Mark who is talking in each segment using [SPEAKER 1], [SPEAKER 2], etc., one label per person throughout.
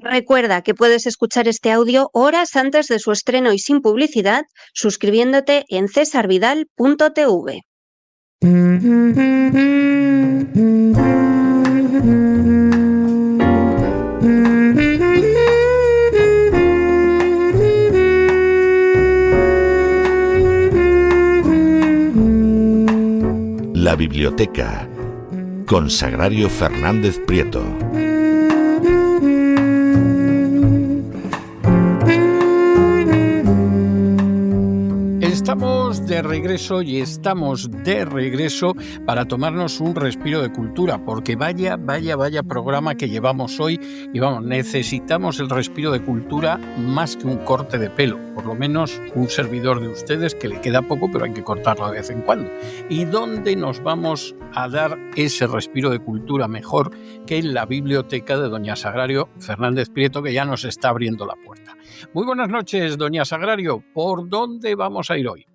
[SPEAKER 1] Recuerda que puedes escuchar este audio horas antes de su estreno y sin publicidad suscribiéndote en cesarvidal.tv.
[SPEAKER 2] La biblioteca con Sagrario Fernández Prieto.
[SPEAKER 3] Estamos de regreso para tomarnos un respiro de cultura, porque vaya programa que llevamos hoy y vamos, necesitamos el respiro de cultura más que un corte de pelo, por lo menos un servidor de ustedes que le queda poco, pero hay que cortarlo de vez en cuando. ¿Y dónde nos vamos a dar ese respiro de cultura mejor que en la biblioteca de doña Sagrario Fernández Prieto, que ya nos está abriendo la puerta? Muy buenas noches, doña Sagrario. ¿Por dónde vamos a ir hoy?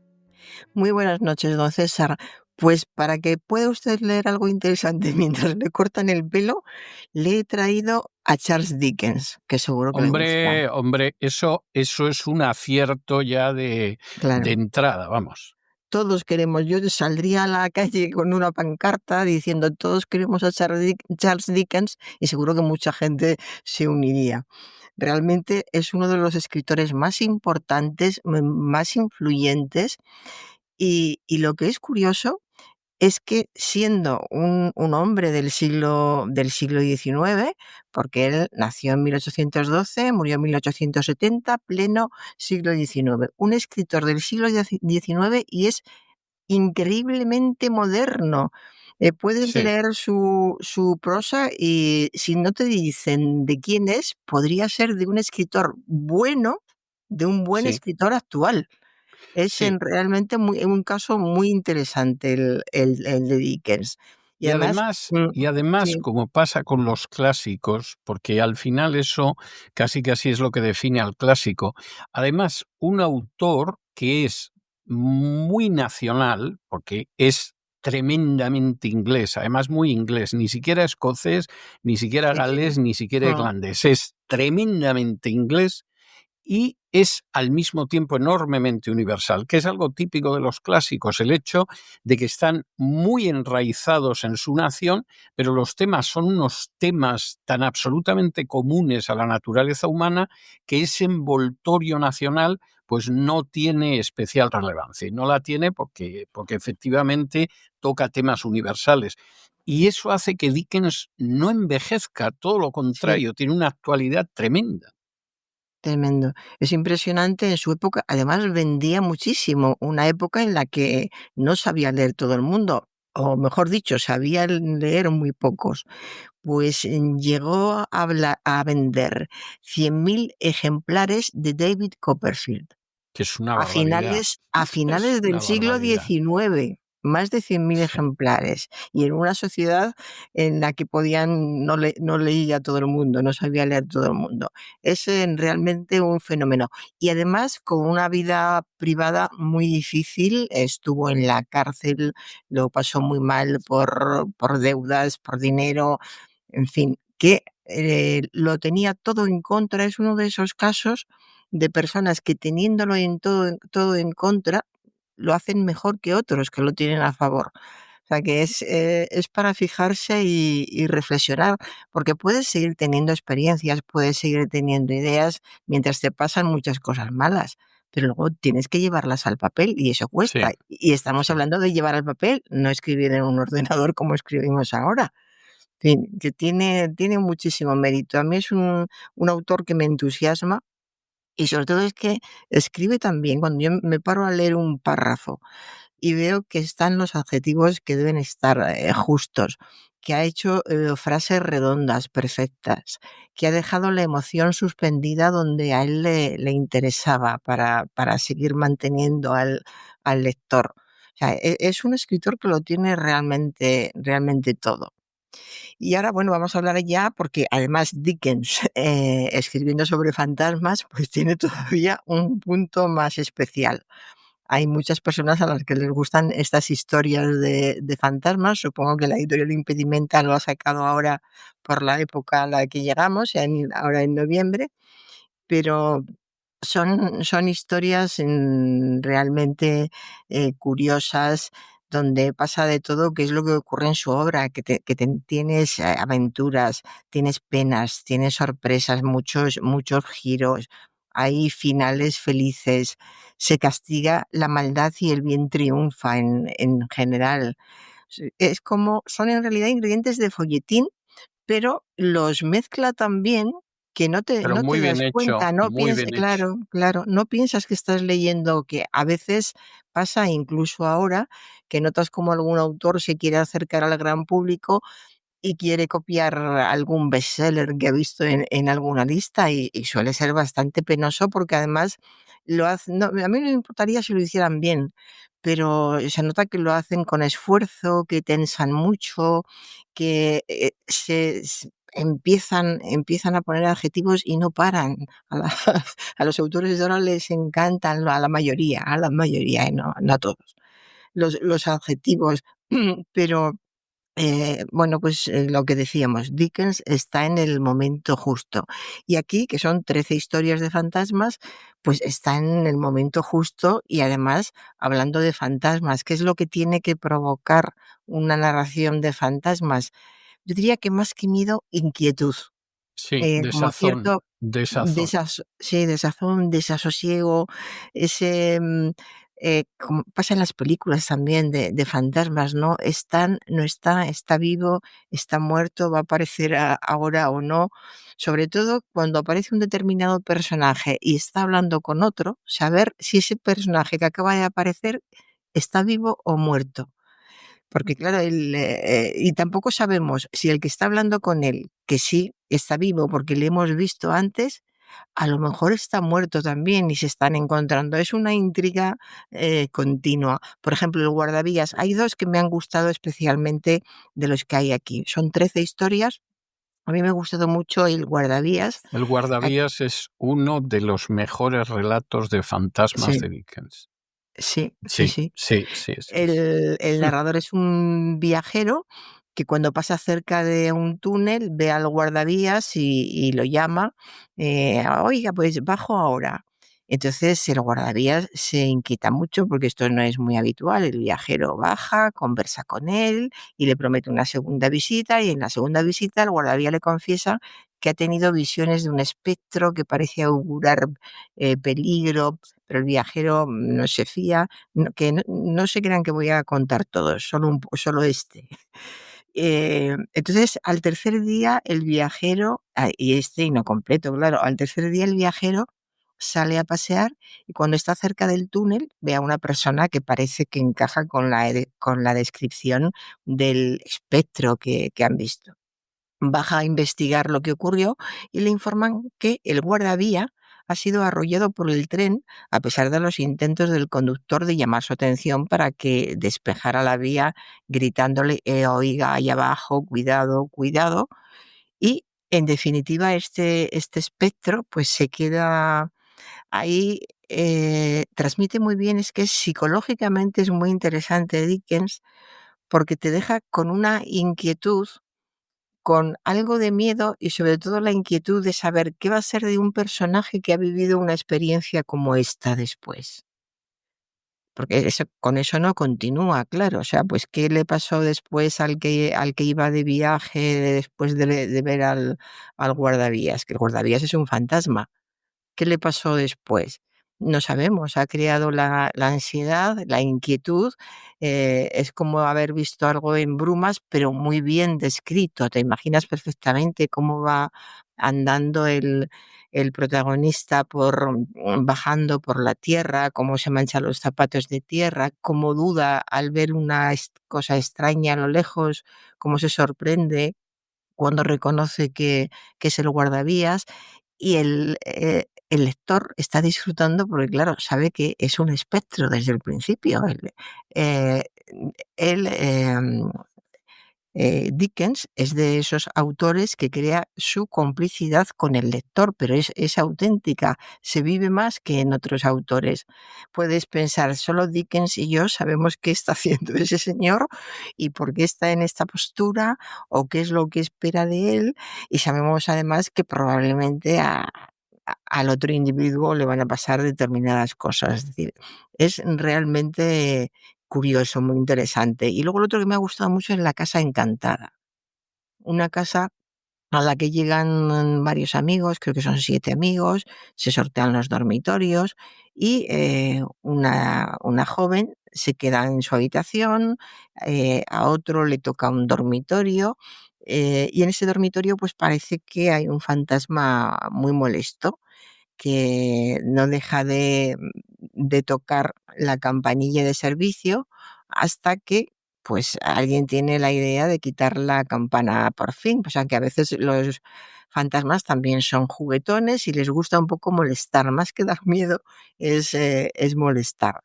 [SPEAKER 4] Muy buenas noches, don César. Pues para que pueda usted leer algo interesante mientras le cortan el pelo, le he traído a Charles Dickens, que seguro que le gusta.
[SPEAKER 3] Hombre, eso es un acierto ya de
[SPEAKER 4] Claro.
[SPEAKER 3] entrada, vamos.
[SPEAKER 4] Todos queremos, yo saldría a la calle con una pancarta diciendo todos queremos a Charles Dickens y seguro que mucha gente se uniría. Realmente es uno de los escritores más importantes, más influyentes y lo que es curioso es que siendo un hombre del siglo XIX, porque él nació en 1812, murió en 1870, pleno siglo XIX, un escritor del siglo XIX y es increíblemente moderno. Puedes
[SPEAKER 3] Sí.
[SPEAKER 4] leer su prosa y si no te dicen de quién es, podría ser de un escritor bueno, de un buen
[SPEAKER 3] Sí.
[SPEAKER 4] escritor actual. Es
[SPEAKER 3] Sí.
[SPEAKER 4] realmente un caso muy interesante el de Dickens.
[SPEAKER 3] Y además,
[SPEAKER 4] Sí,
[SPEAKER 3] como pasa con los clásicos, porque al final eso casi es lo que define al clásico, además un autor que es muy nacional, porque es tremendamente inglés, además muy inglés, ni siquiera escocés, ni siquiera
[SPEAKER 4] sí.
[SPEAKER 3] galés, ni siquiera
[SPEAKER 4] Mm,
[SPEAKER 3] irlandés, es tremendamente inglés y es al mismo tiempo enormemente universal, que es algo típico de los clásicos, el hecho de que están muy enraizados en su nación, pero los temas son unos temas tan absolutamente comunes a la naturaleza humana que ese envoltorio nacional pues no tiene especial relevancia, y no la tiene porque efectivamente toca temas universales. Y eso hace que Dickens no envejezca, todo lo
[SPEAKER 4] sí.
[SPEAKER 3] contrario, tiene una actualidad tremenda.
[SPEAKER 4] Tremendo. Es impresionante en su época. Además, vendía muchísimo. Una época en la que no sabía leer todo el mundo, o mejor dicho, sabía leer muy pocos. Pues llegó a vender 100.000 ejemplares de David Copperfield.
[SPEAKER 3] Que es una
[SPEAKER 4] A
[SPEAKER 3] barbaridad.
[SPEAKER 4] finales
[SPEAKER 3] Es
[SPEAKER 4] del
[SPEAKER 3] una
[SPEAKER 4] siglo
[SPEAKER 3] barbaridad.
[SPEAKER 4] XIX, más de 100.000
[SPEAKER 3] Sí,
[SPEAKER 4] ejemplares, y en una sociedad en la que no leía todo el mundo, no sabía leer todo el mundo. Es, realmente un fenómeno. Y además con una vida privada muy difícil, estuvo en la cárcel, lo pasó muy mal por deudas, por dinero, en fin, que, lo tenía todo en contra. Es uno de esos casos de personas que teniéndolo todo en contra, lo hacen mejor que otros que lo tienen a favor. O sea que es para fijarse y reflexionar, porque puedes seguir teniendo experiencias, puedes seguir teniendo ideas mientras te pasan muchas cosas malas, pero luego tienes que llevarlas al papel y eso
[SPEAKER 3] sí,
[SPEAKER 4] cuesta. Y estamos
[SPEAKER 3] sí.
[SPEAKER 4] hablando de llevar al papel, no escribir en un ordenador como escribimos ahora. En fin, que tiene muchísimo mérito. A mí es un autor que me entusiasma y sobre todo es que escribe tan bien, cuando yo me paro a leer un párrafo y veo que están los adjetivos que deben estar, justos, que ha hecho, frases redondas, perfectas, que ha dejado la emoción suspendida donde a él le interesaba para seguir manteniendo al lector. O sea, es un escritor que lo tiene realmente todo. Y ahora, bueno, vamos a hablar ya, porque además Dickens, escribiendo sobre fantasmas, pues tiene todavía un punto más especial. hay muchas personas a las que les gustan estas historias de fantasmas. Supongo que la editorial Impedimenta lo ha sacado ahora por la época a la que llegamos, ahora en noviembre, pero son historias realmente curiosas, donde pasa de todo, que es lo que ocurre en su obra, tienes aventuras, tienes penas, tienes sorpresas, muchos giros, hay finales felices, se castiga la maldad y el bien triunfa en general. Es como, son en realidad ingredientes de folletín, pero los mezcla tan bien que
[SPEAKER 3] Pero
[SPEAKER 4] no te
[SPEAKER 3] muy bien
[SPEAKER 4] das
[SPEAKER 3] hecho,
[SPEAKER 4] cuenta,
[SPEAKER 3] muy bien hecho.
[SPEAKER 4] claro, no piensas que estás leyendo, que a veces pasa incluso ahora, que notas como algún autor se quiere acercar al gran público y quiere copiar algún bestseller que ha visto en alguna lista, y suele ser bastante penoso, porque además a mí no me importaría si lo hicieran bien, pero se nota que lo hacen con esfuerzo, que tensan mucho, que empiezan a poner adjetivos y no paran. A, la- a los autores de ahora les encantan, a la mayoría, no a todos, los adjetivos, pero bueno, pues lo que decíamos, Dickens está en el momento justo. Y aquí, que son 13 historias de fantasmas, pues está en el momento justo, y además hablando de fantasmas, ¿qué es lo que tiene que provocar una narración de fantasmas? Yo diría que más que miedo, inquietud,
[SPEAKER 3] Sí,
[SPEAKER 4] como
[SPEAKER 3] desazón,
[SPEAKER 4] cierto
[SPEAKER 3] desazón.
[SPEAKER 4] sí, desazón, desasosiego, ese, como pasa en las películas también de fantasmas, ¿no? No está, está vivo, está muerto, va a aparecer ahora o no. Sobre todo cuando aparece un determinado personaje y está hablando con otro, saber si ese personaje que acaba de aparecer está vivo o muerto. Porque claro, y tampoco sabemos si el que está hablando con él, que sí está vivo porque le hemos visto antes, a lo mejor está muerto también y se están encontrando. Es una intriga continua. Por ejemplo, el guardavías. Hay dos que me han gustado especialmente de los que hay aquí. Son 13 historias. A mí me ha gustado mucho el guardavías.
[SPEAKER 3] El
[SPEAKER 4] Ac-
[SPEAKER 3] guardavías es uno de los mejores relatos de fantasmas
[SPEAKER 4] Sí,
[SPEAKER 3] de Dickens.
[SPEAKER 4] sí, sí,
[SPEAKER 3] Sí,
[SPEAKER 4] sí.
[SPEAKER 3] sí, sí, sí, sí.
[SPEAKER 4] El narrador es un viajero que cuando pasa cerca de un túnel ve al guardavías y lo llama, oiga, pues bajo ahora. Entonces el guardavías se inquieta mucho porque esto no es muy habitual. El viajero baja, conversa con él y le promete una segunda visita, y en la segunda visita el guardavías le confiesa que ha tenido visiones de un espectro que parece augurar peligro, pero el viajero no se fía. Que no se crean que voy a contar todos, solo este. Entonces, al tercer día, el viajero, y no completo, claro, al tercer día el viajero sale a pasear, y cuando está cerca del túnel ve a una persona que parece que encaja con la descripción del espectro que han visto. Baja a investigar lo que ocurrió y le informan que el guardavía ha sido arrollado por el tren, a pesar de los intentos del conductor de llamar su atención para que despejara la vía, gritándole, oiga, ahí abajo, cuidado, cuidado. Y en definitiva, este espectro pues se queda ahí. Transmite muy bien, es que psicológicamente es muy interesante Dickens, porque te deja con una inquietud, con algo de miedo, y sobre todo la inquietud de saber qué va a ser de un personaje que ha vivido una experiencia como esta después. Porque con eso no continúa, claro. O sea, pues qué le pasó después al que iba de viaje después de ver al guardavías, que el guardavías es un fantasma. ¿Qué le pasó después? No sabemos, ha creado la ansiedad, la inquietud, es como haber visto algo en brumas, pero muy bien descrito. Te imaginas perfectamente cómo va andando el protagonista bajando por la tierra, cómo se manchan los zapatos de tierra, cómo duda al ver una cosa extraña a lo lejos, cómo se sorprende cuando reconoce que es el guardavías, y el lector está disfrutando porque, claro, sabe que es un espectro desde el principio. Eh, él, Dickens es de esos autores que crea su complicidad con el lector, pero es auténtica, se vive más que en otros autores. Puedes pensar, solo Dickens y yo sabemos qué está haciendo ese señor y por qué está en esta postura o qué es lo que espera de él, y sabemos además que probablemente al otro individuo le van a pasar determinadas cosas. Es decir, es realmente curioso, muy interesante. Y luego lo otro que me ha gustado mucho es La casa encantada. Una casa a la que llegan varios amigos, creo que son 7 amigos, se sortean los dormitorios y una joven se queda en su habitación, a otro le toca un dormitorio, y en ese dormitorio pues parece que hay un fantasma muy molesto que no deja de tocar la campanilla de servicio hasta que pues alguien tiene la idea de quitar la campana por fin. O sea que a veces los fantasmas también son juguetones y les gusta un poco molestar, más que dar miedo es molestar.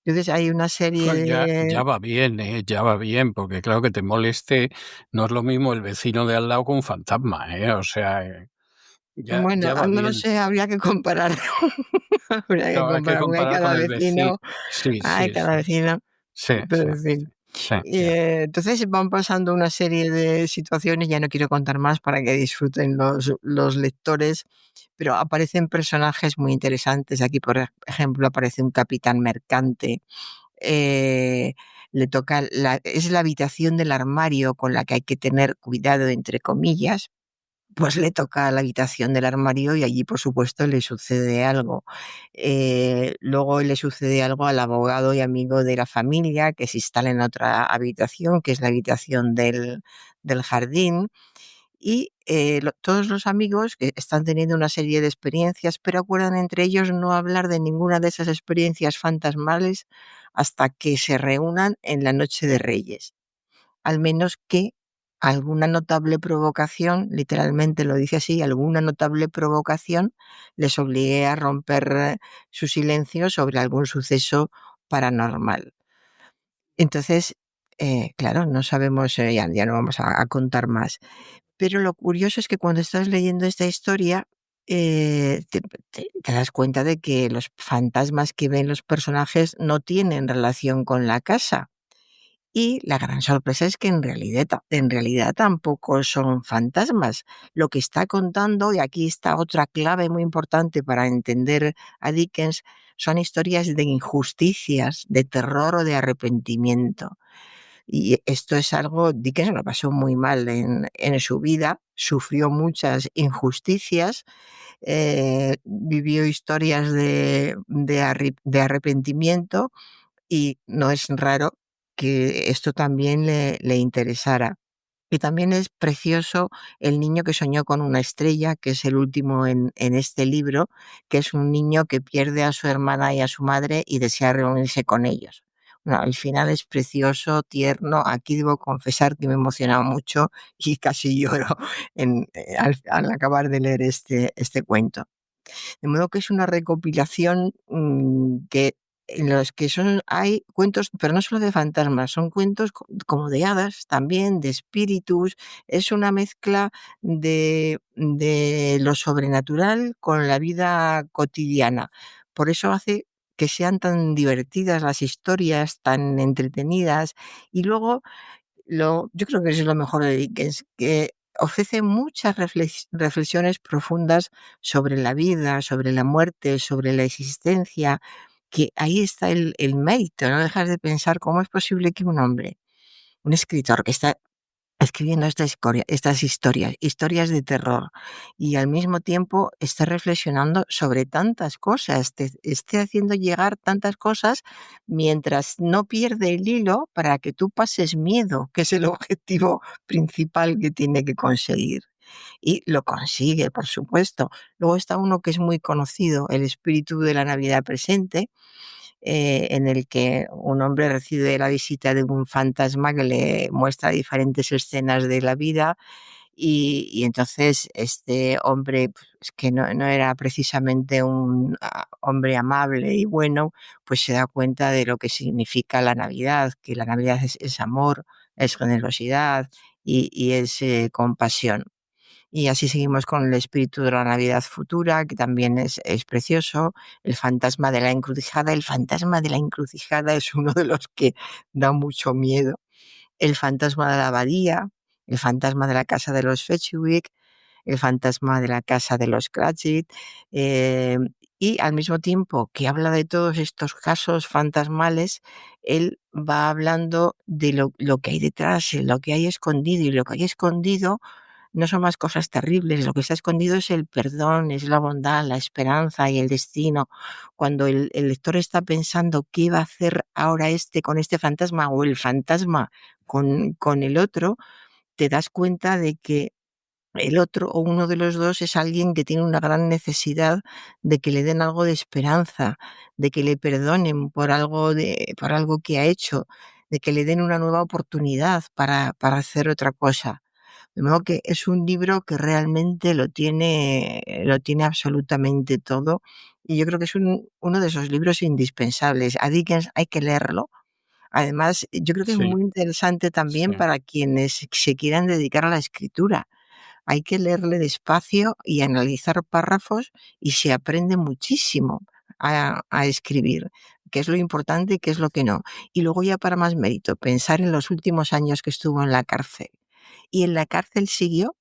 [SPEAKER 4] Entonces hay una serie
[SPEAKER 3] Ya va bien, ya va bien, porque claro que te moleste, no es lo mismo el vecino de al lado con un fantasma, o sea,
[SPEAKER 4] bueno,
[SPEAKER 3] ya va
[SPEAKER 4] no lo
[SPEAKER 3] bien.
[SPEAKER 4] sé, habría que comparar. Habría que
[SPEAKER 3] Claro, hay que
[SPEAKER 4] comparar, porque
[SPEAKER 3] comparar con
[SPEAKER 4] cada
[SPEAKER 3] el vecino.
[SPEAKER 4] vecino,
[SPEAKER 3] Sí,
[SPEAKER 4] hay
[SPEAKER 3] sí,
[SPEAKER 4] cada
[SPEAKER 3] sí,
[SPEAKER 4] vecino.
[SPEAKER 3] sí,
[SPEAKER 4] Pero
[SPEAKER 3] sí,
[SPEAKER 4] en fin.
[SPEAKER 3] sí, sí,
[SPEAKER 4] Y,
[SPEAKER 3] ya.
[SPEAKER 4] entonces van pasando una serie de situaciones, ya no quiero contar más para que disfruten los lectores, pero aparecen personajes muy interesantes. Aquí, por ejemplo, aparece un capitán mercante. eh, Le toca es la habitación del armario con la que hay que tener cuidado, entre comillas, pues le toca la habitación del armario y allí, por supuesto, le sucede algo. Luego le sucede algo al abogado y amigo de la familia, que se instala en otra habitación, que es la habitación del jardín. Y todos los amigos que están teniendo una serie de experiencias, pero acuerdan entre ellos no hablar de ninguna de esas experiencias fantasmales hasta que se reúnan en la Noche de Reyes, al menos que alguna notable provocación, literalmente lo dice así, alguna notable provocación les obligue a romper su silencio sobre algún suceso paranormal. Entonces, claro, no sabemos, ya no vamos a contar más, pero lo curioso es que cuando estás leyendo esta historia, te das cuenta de que los fantasmas que ven los personajes no tienen relación con la casa. Y la gran sorpresa es que en realidad tampoco son fantasmas. Lo que está contando, y aquí está otra clave muy importante para entender a Dickens, son historias de injusticias, de terror o de arrepentimiento. Y esto es algo, Dickens lo pasó muy mal en su vida, sufrió muchas injusticias, vivió historias de arrepentimiento, y no es raro que esto también le interesara. Y también es precioso El niño que soñó con una estrella, que es el último en este libro, que es un niño que pierde a su hermana y a su madre y desea reunirse con ellos. Bueno, al final es precioso, tierno. Aquí debo confesar que me he emocionado mucho y casi lloro al acabar de leer este cuento. De modo que es una recopilación, que en los que hay cuentos, pero no solo de fantasmas, son cuentos como de hadas también, de espíritus. Es una mezcla de lo sobrenatural con la vida cotidiana. Por eso hace que sean tan divertidas las historias, tan entretenidas. Y luego yo creo que eso es lo mejor de Dickens, que ofrece muchas reflexiones profundas sobre la vida, sobre la muerte, sobre la existencia, que ahí está el mérito, no dejas de pensar cómo es posible que un hombre, un escritor que está escribiendo estas historias de terror, y al mismo tiempo esté reflexionando sobre tantas cosas, te esté haciendo llegar tantas cosas mientras no pierde el hilo para que tú pases miedo, que es el objetivo principal que tiene que conseguir. Y lo consigue, por supuesto. Luego está uno que es muy conocido, El espíritu de la Navidad presente, en el que un hombre recibe la visita de un fantasma que le muestra diferentes escenas de la vida, y entonces este hombre, pues, que no era precisamente un hombre amable y bueno, pues se da cuenta de lo que significa la Navidad, que la Navidad es amor, es generosidad y es compasión. Y así seguimos con el espíritu de la Navidad futura, que también es precioso. El fantasma de la encrucijada. El fantasma de la encrucijada es uno de los que da mucho miedo. El fantasma de la abadía, el fantasma de la casa de los Fetchwick, el fantasma de la casa de los Cratchit, y al mismo tiempo que habla de todos estos casos fantasmales, él va hablando de lo que hay detrás, lo que hay escondido, y lo que hay escondido no son más cosas terribles, lo que está escondido es el perdón, es la bondad, la esperanza y el destino. Cuando el lector está pensando qué va a hacer ahora con este fantasma, o el fantasma con el otro, te das cuenta de que el otro o uno de los dos es alguien que tiene una gran necesidad de que le den algo de esperanza, de que le perdonen por algo que ha hecho, de que le den una nueva oportunidad para hacer otra cosa. De modo que es un libro que realmente lo tiene absolutamente todo, y yo creo que es uno de esos libros indispensables. A Dickens hay que leerlo. Además, yo creo que es
[SPEAKER 3] Sí,
[SPEAKER 4] muy interesante
[SPEAKER 3] sí.
[SPEAKER 4] también para quienes se quieran dedicar a la escritura. Hay que leerle despacio y analizar párrafos, y se aprende muchísimo a escribir, qué es lo importante y qué es lo que no. Y luego, ya para más mérito, pensar en los últimos años que estuvo en la cárcel. Y en la cárcel siguió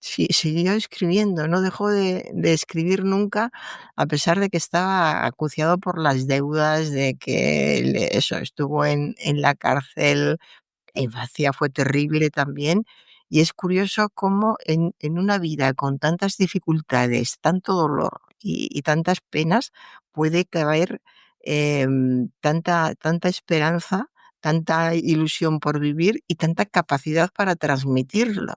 [SPEAKER 4] escribiendo, no dejó de escribir nunca, a pesar de que estaba acuciado por las deudas, de que eso, estuvo en la cárcel. La infancia fue terrible también, y es curioso cómo en una vida con tantas dificultades, tanto dolor y tantas penas, puede caber tanta esperanza, tanta ilusión por vivir y tanta capacidad para transmitirlo,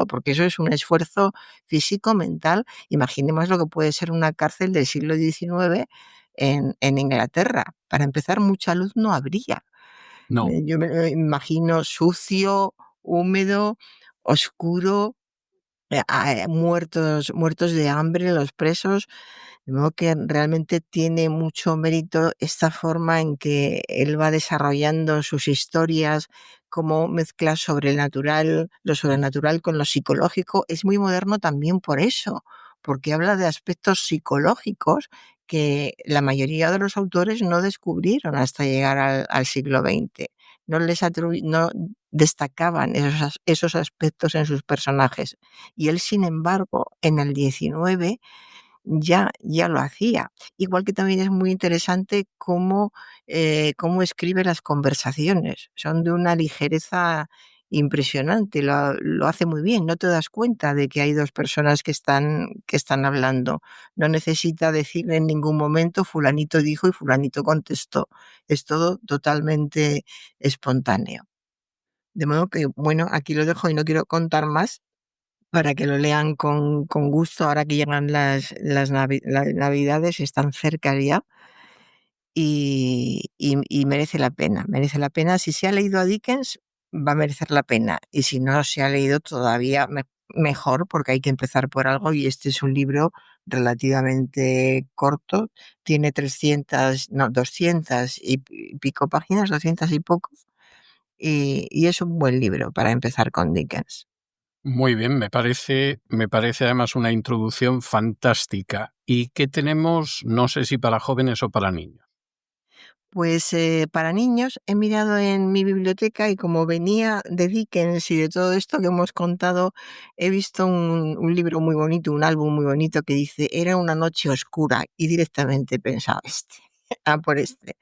[SPEAKER 4] porque eso es un esfuerzo físico, mental. Imaginemos lo que puede ser una cárcel del siglo XIX en Inglaterra. Para empezar, mucha luz no habría.
[SPEAKER 3] No.
[SPEAKER 4] Yo me lo imagino sucio, húmedo, oscuro, muertos de hambre los presos. De modo que realmente tiene mucho mérito esta forma en que él va desarrollando sus historias, cómo mezcla lo sobrenatural con lo psicológico. Es muy moderno también por eso, porque habla de aspectos psicológicos que la mayoría de los autores no descubrieron hasta llegar al siglo XX. No destacaban esos aspectos en sus personajes. Y él, sin embargo, en el 19 ya lo hacía. Igual que también es muy interesante cómo escribe las conversaciones. Son de una ligereza impresionante, lo hace muy bien. No te das cuenta de que hay dos personas que están hablando. No necesita decir en ningún momento fulanito dijo y fulanito contestó. Es todo totalmente espontáneo. De modo que, bueno, aquí lo dejo y no quiero contar más, para que lo lean con gusto ahora que llegan las Navidades, están cerca ya, y merece la pena, merece la pena. Si se ha leído a Dickens, va a merecer la pena, y si no se ha leído, todavía mejor, porque hay que empezar por algo, y este es un libro relativamente corto, tiene 300, no, 200 y pico páginas, 200 y poco, y es un buen libro para empezar con Dickens.
[SPEAKER 3] Muy bien, me parece además una introducción fantástica. ¿Y qué tenemos? No sé si para jóvenes o para niños.
[SPEAKER 4] Pues para niños he mirado en mi biblioteca, y como venía de Dickens y de todo esto que hemos contado, he visto un libro muy bonito, un álbum muy bonito que dice Era una noche oscura, y directamente he pensado por este.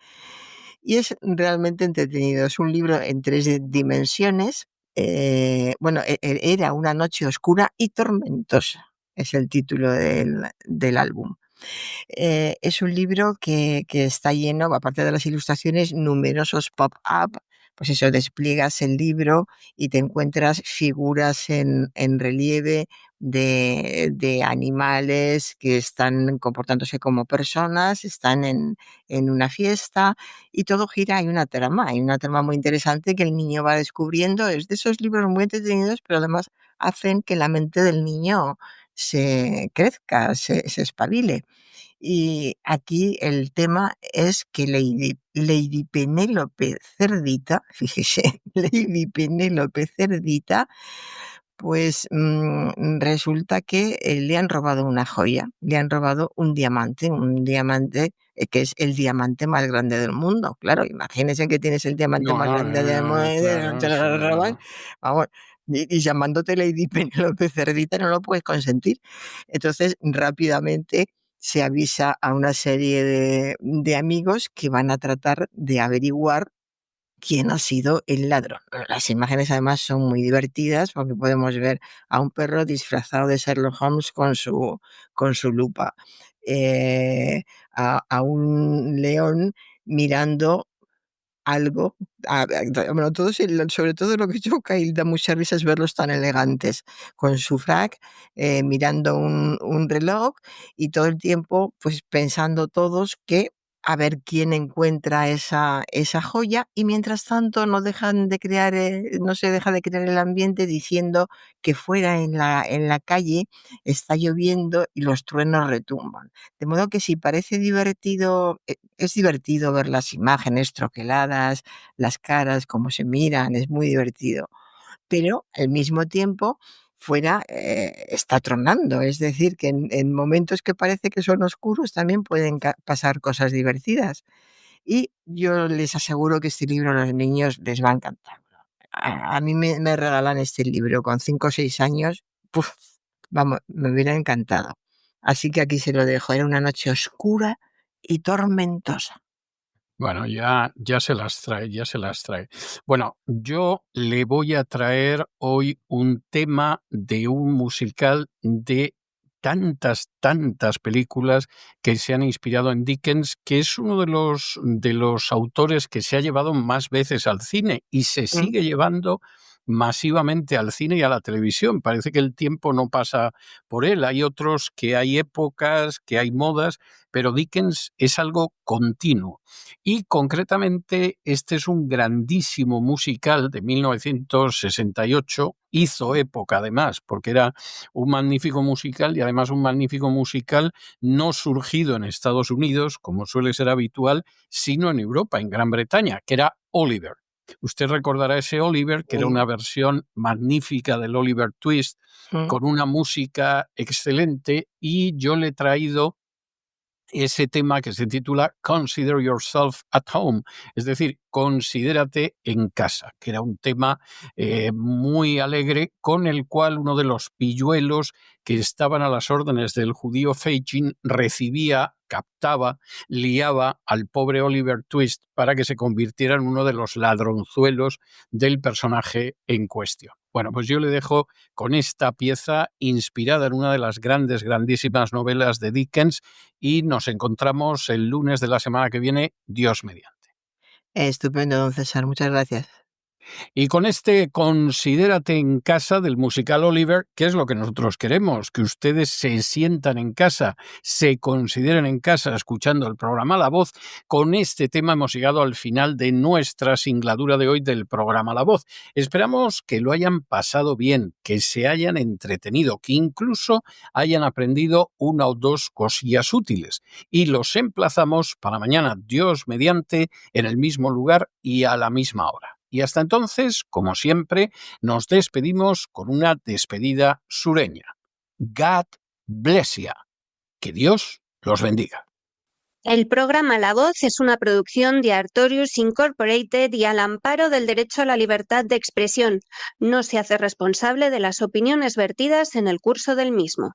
[SPEAKER 4] Y es realmente entretenido, es un libro en 3 dimensiones. Bueno, Era una noche oscura y tormentosa, es el título del álbum. Es un libro que está lleno, aparte de las ilustraciones, numerosos pop-up. Pues eso, despliegas el libro y te encuentras figuras en relieve de animales que están comportándose como personas, están en una fiesta, y todo gira. Hay una trama muy interesante que el niño va descubriendo. Es de esos libros muy entretenidos, pero además hacen que la mente del niño se crezca, se espabile. Y aquí el tema es que Lady Penélope Cerdita, fíjese, Lady Penélope Cerdita, pues resulta que le han robado una joya, le han robado un diamante que es el diamante más grande del mundo. Claro, imagínense que tienes el diamante más grande del mundo, te lo roban, vamos, y llamándote Lady Penélope Cerdita no lo puedes consentir. Entonces, rápidamente se avisa a una serie de amigos que van a tratar de averiguar quién ha sido el ladrón. Las imágenes además son muy divertidas porque podemos ver a un perro disfrazado de Sherlock Holmes con su lupa, a un león mirando algo, bueno, sobre todo lo que choca y da mucha risa es verlos tan elegantes, con su frac, mirando un reloj y todo el tiempo pues pensando todos que a ver quién encuentra esa joya, y mientras tanto no se deja de crear el ambiente diciendo que fuera en la calle está lloviendo y los truenos retumban. De modo que si parece divertido, es divertido ver las imágenes troqueladas, las caras, cómo se miran, es muy divertido. Pero al mismo tiempo fuera está tronando, es decir, que en momentos que parece que son oscuros también pueden pasar cosas divertidas. Y yo les aseguro que este libro a los niños les va a encantar. A mí me regalan este libro con 5 o 6 años, ¡puf! Vamos, me hubiera encantado. Así que aquí se lo dejo. Era una noche oscura y tormentosa.
[SPEAKER 3] Bueno, ya se las trae, ya se las trae. Bueno, yo le voy a traer hoy un tema de un musical de tantas películas que se han inspirado en Dickens, que es uno de los autores que se ha llevado más veces al cine y se sigue llevando masivamente al cine y a la televisión. Parece que el tiempo no pasa por él. Hay otros que hay épocas, que hay modas, pero Dickens es algo continuo. Y concretamente este es un grandísimo musical de 1968, hizo época además, porque era un magnífico musical y además un magnífico musical no surgido en Estados Unidos, como suele ser habitual, sino en Europa, en Gran Bretaña, que era Oliver. Usted recordará ese Oliver, que era una versión magnífica del Oliver Twist, con una música excelente, y yo le he traído ese tema que se titula Consider Yourself at Home, es decir, considérate en casa, que era un tema muy alegre, con el cual uno de los pilluelos que estaban a las órdenes del judío Fagin recibía, captaba, liaba al pobre Oliver Twist para que se convirtiera en uno de los ladronzuelos del personaje en cuestión. Bueno, pues yo le dejo con esta pieza inspirada en una de las grandísimas novelas de Dickens, y nos encontramos el lunes de la semana que viene, Dios mediante.
[SPEAKER 4] Estupendo, don César, muchas gracias.
[SPEAKER 3] Y con este considérate en casa del musical Oliver, que es lo que nosotros queremos, que ustedes se sientan en casa, se consideren en casa escuchando el programa La Voz. Con este tema hemos llegado al final de nuestra singladura de hoy del programa La Voz. Esperamos que lo hayan pasado bien, que se hayan entretenido, que incluso hayan aprendido una o dos cosillas útiles. Y los emplazamos para mañana, Dios mediante, en el mismo lugar y a la misma hora. Y hasta entonces, como siempre, nos despedimos con una despedida sureña. God bless you. Que Dios los bendiga.
[SPEAKER 1] El programa La Voz es una producción de Artorius Incorporated y al amparo del derecho a la libertad de expresión. No se hace responsable de las opiniones vertidas en el curso del mismo.